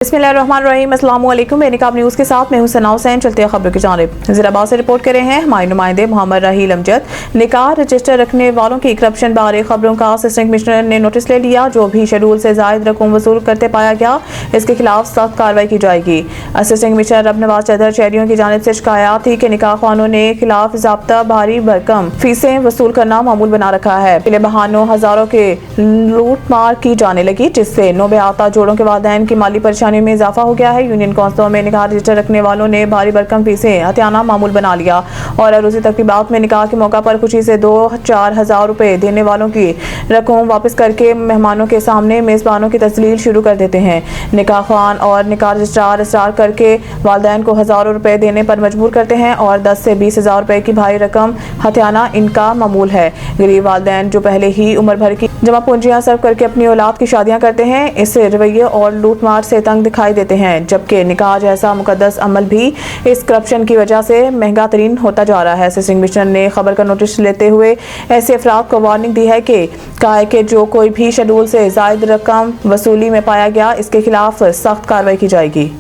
बिस्मिल्लाहिर्रहमानिर्रहीम। अस्सलाम वालेकुम। बेनिकाब न्यूज़ के साथ मैं हूं सना हुसैन। चलते हैं खबरों की जानिब। ज़िलाबाद से रिपोर्ट कर रहे हैं हमारे नुमाइंदे मोहम्मद राहील अमजद। निकाह रजिस्टर रखने वालों की करप्शन बारे खबरों का असिस्टेंट कमिश्नर ने नोटिस ले लिया। जो भी शेड्यूल से जायद रकम वसूल करते पाया गया, इसके खिलाफ सख्त कार्रवाई की जाएगी। असिस्टेंट कमिश्नर रब नवाज चौधरी शहरियों की जानिब से शिकायत थी कि निकाह खानों ने खिलाफ ज़ाब्ता भारी भरकम फीसें वसूल करना मामूल बना रखा है। पिछले बहानों हजारों के लूट मार की जाने लगी, जिससे नौबेआता जोड़ों के वालिदैन की माली परेशानी में इजाफा हो गया है। यूनियन काउंसिलों में निकाह रजिस्टर रखने वालों ने भारी भरकम फीसें हथियाना मामूल बना लिया और अरूसी तकरीबात में निकाह के मौका पर खुशी से 2-4 हज़ार रुपए देने वालों की रकम वापस करके मेहमानों के सामने मेजबानों की तस्लील शुरू कर देते हैं। निकाह खान और निकाह रजिस्ट्रार इसरार करके वालिदैन को हजारों रुपए देने पर मजबूर करते हैं और 10 से 20 हज़ार रुपए की भारी रकम हथियाना इनका मामूल है। गरीब वालिदैन जो पहले ही उम्र भर की जमा पूंजियां सर्व करके अपनी औलाद की शादियां करते हैं, इस रवैये और लूटमार से तंग दिखाई देते हैं, जबकि निकाह जैसा मुकद्दस अमल भी इस करप्शन की वजह से महंगा तरीन होता जा रहा है। असिस्टेंट कमिश्नर ने खबर का नोटिस लेते हुए ऐसे अफराद को वार्निंग दी है कि कहा है कि जो कोई भी शेड्यूल से जायद रकम वसूली में पाया गया, इसके खिलाफ सख्त कार्रवाई की जाएगी।